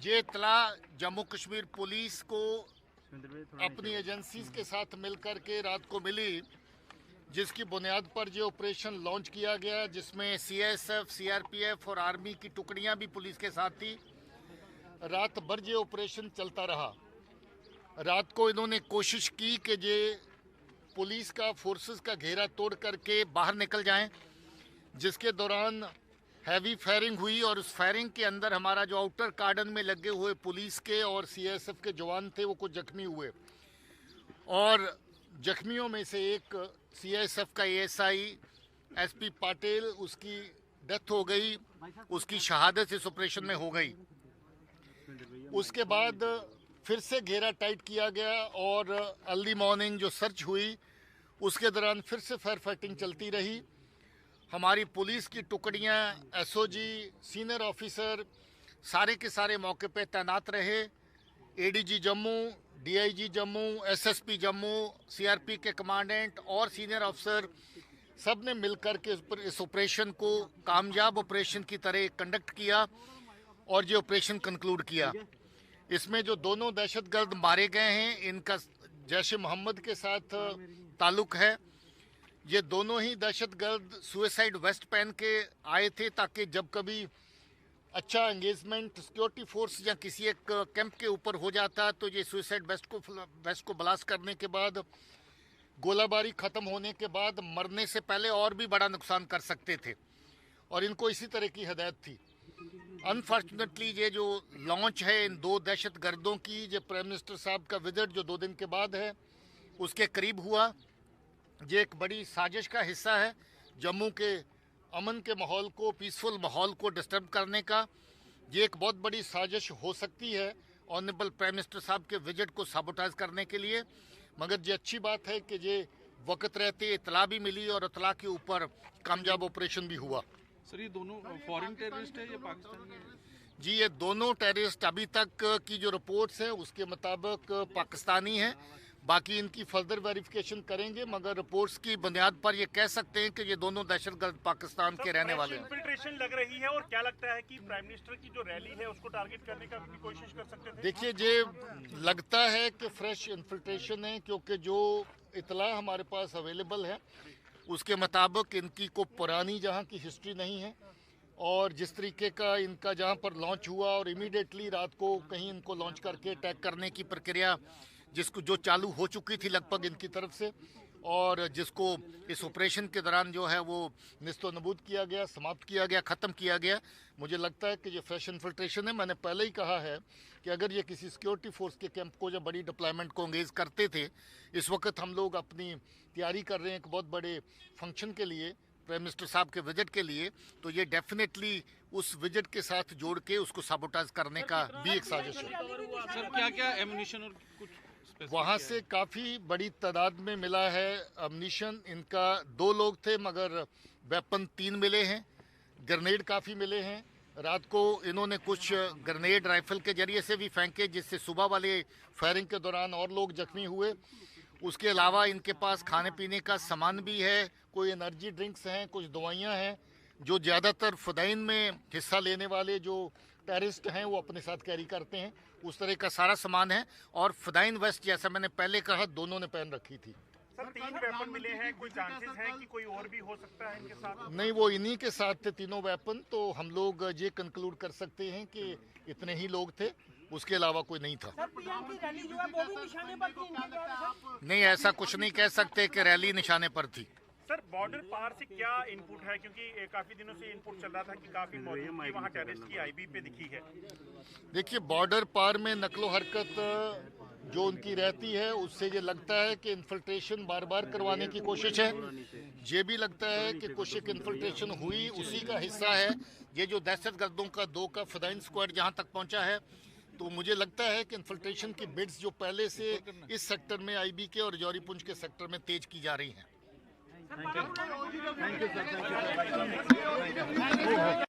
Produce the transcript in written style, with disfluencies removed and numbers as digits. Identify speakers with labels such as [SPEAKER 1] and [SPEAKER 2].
[SPEAKER 1] ये इत्तला जम्मू कश्मीर पुलिस को अपनी एजेंसीज के साथ मिलकर के रात को मिली, जिसकी बुनियाद पर जो ऑपरेशन लॉन्च किया गया, जिसमें सीएसएफ, सीआरपीएफ और आर्मी की टुकड़ियां भी पुलिस के साथ थी। रात भर ये ऑपरेशन चलता रहा। रात को इन्होंने कोशिश की कि ये पुलिस का फोर्सेस का घेरा तोड़ करके बाहर निकल जाएं, जिसके दौरान हैवी फायरिंग हुई और उस फायरिंग के अंदर हमारा जो आउटर कार्डन में लगे हुए पुलिस के और सीएसएफ के जवान थे वो कुछ जख्मी हुए और जख्मियों में से एक सीएसएफ का एएसआई एसपी पाटिल, उसकी डेथ हो गई, उसकी शहादत इस ऑपरेशन में हो गई। उसके बाद फिर से घेरा टाइट किया गया और अर्ली मॉर्निंग जो सर्च हुई उसके दौरान फिर से फायर फाइटिंग चलती रही। हमारी पुलिस की टुकड़ियां, एसओजी, सीनियर ऑफिसर सारे के सारे मौके पे तैनात रहे। ADG Jammu, DIG Jammu, SSP Jammu, CRP के कमांडेंट और सीनियर अफसर सब ने मिलकर के इस ऑपरेशन को कामयाब ऑपरेशन की तरह कंडक्ट किया और ये ऑपरेशन कंक्लूड किया। इसमें जो दोनों दहशतगर्द मारे गए हैं, इनका जैश ए मोहम्मद के साथ ताल्लुक है। ये दोनों ही दहशतगर्द सुसाइड वेस्ट पहन के आए थे ताकि जब कभी अच्छा एंगेजमेंट सिक्योरिटी फोर्स या किसी एक कैंप के ऊपर हो जाता तो ये सुसाइड वेस्ट को ब्लास्ट करने के बाद, गोलाबारी ख़त्म होने के बाद मरने से पहले और भी बड़ा नुकसान कर सकते थे और इनको इसी तरह की हदायत थी। अनफॉर्चुनेटली ये जो लॉन्च है इन दो दहशतगर्दों की, ये प्राइम मिनिस्टर साहब का विजिट जो 2 दिन के बाद है उसके करीब हुआ। ये एक बड़ी साजिश का हिस्सा है जम्मू के अमन के माहौल को, पीसफुल माहौल को डिस्टर्ब करने का। ये एक बहुत बड़ी साजिश हो सकती है ऑनरेबल प्राइम मिनिस्टर साहब के विजिट को साबोटाइज करने के लिए, मगर ये अच्छी बात है कि ये वक्त रहते इतला भी मिली और इतला के ऊपर कामयाब ऑपरेशन भी हुआ।
[SPEAKER 2] सर, ये दोनों फॉरेन टेररिस्ट है या पाकिस्तानी है?
[SPEAKER 1] जी, ये दोनों टेररिस्ट अभी तक की जो रिपोर्ट्स हैं उसके मुताबिक पाकिस्तानी हैं। बाकी इनकी फर्दर वेरिफिकेशन करेंगे, मगर रिपोर्ट्स की बुनियाद पर ये कह सकते हैं कि ये दोनों दहशतगर्द पाकिस्तान के रहने वाले हैं।
[SPEAKER 3] इन्फिल्ट्रेशन लग रही है और क्या लगता है कि प्राइम मिनिस्टर की जो रैली है उसको टारगेट करने का भी कोशिश कर सकते थे?
[SPEAKER 1] देखिए, ये लगता है कि फ्रेश इन्फिल्ट्रेशन है, क्योंकि जो इतला हमारे पास अवेलेबल है उसके मुताबिक इनकी को पुरानी जहाँ की हिस्ट्री नहीं है और जिस तरीके का इनका जहाँ पर लॉन्च हुआ और इमीडिएटली रात को कहीं इनको लॉन्च करके अटैक करने की प्रक्रिया जिसको जो चालू हो चुकी थी लगभग इनकी तरफ से, और जिसको इस ऑपरेशन के दौरान जो है वो निस्तो नबूद किया गया, समाप्त किया गया, ख़त्म किया गया। मुझे लगता है कि ये फ्रेश इन्फिल्ट्रेशन है। मैंने पहले ही कहा है कि अगर ये किसी सिक्योरिटी फोर्स के कैंप को या बड़ी डिप्लॉयमेंट को एंगेज करते थे, इस वक्त हम लोग अपनी तैयारी कर रहे हैं एक बहुत बड़े फंक्शन के लिए, प्राइम मिनिस्टर साहब के विजिट के लिए, तो ये डेफिनेटली उस विजिट के साथ जोड़ के उसको साबोटाइज करने का भी एक साजिश है।
[SPEAKER 2] सर, क्या क्या एम्युनिशन और कुछ
[SPEAKER 1] वहाँ से काफ़ी बड़ी तादाद में मिला है अम्निशन। इनका 2 लोग थे मगर वेपन 3 मिले हैं, ग्रेनेड काफ़ी मिले हैं। रात को इन्होंने कुछ ग्रेनेड राइफल के जरिए से भी फेंके, जिससे सुबह वाले फायरिंग के दौरान और लोग जख्मी हुए। उसके अलावा इनके पास खाने पीने का सामान भी है, कोई एनर्जी ड्रिंक्स हैं, कुछ दवाइयाँ हैं जो ज़्यादातर फदाइन में हिस्सा लेने वाले जो टेररिस्ट हैं वो अपने साथ कैरी करते हैं, उस तरह का सारा सामान है। और फदाइन वेस्ट, जैसा मैंने पहले कहा, दोनों ने पहन रखी थी।
[SPEAKER 3] सर, 3 वेपन मिले हैं, कोई चांसेस हैं कि कोई और भी हो सकता है इनके साथ?
[SPEAKER 1] नहीं, वो इन्हीं के साथ थे तीनों वेपन, तो हम लोग ये कंक्लूड कर सकते हैं कि इतने ही लोग थे, उसके अलावा कोई नहीं था। नहीं, ऐसा कुछ नहीं कह सकते कि रैली निशाने पर थी।
[SPEAKER 3] सर, बॉर्डर पार से क्या इनपुट है, क्योंकि काफी दिनों से इनपुट चल रहा था कि काफी मौजूदगी वहाँ टेररिस्ट की आईबी पे दिखी है?
[SPEAKER 1] देखिए, बॉर्डर पार में नकलो हरकत जो उनकी रहती है उससे ये लगता है कि इन्फिल्ट्रेशन बार बार करवाने की कोशिश है। ये भी लगता है कि कुछ एक इन्फिल्ट्रेशन हुई, उसी का हिस्सा है ये जो दहशतगर्दों का 2 का फदाइन स्क्वाड जहाँ तक पहुँचा है। तो मुझे लगता है कि इन्फिल्ट्रेशन की बिड्स जो पहले से इस सेक्टर में आईबी के और जौहरी पुंछ के सेक्टर में तेज की जा रही हैं।
[SPEAKER 2] Thank you sir.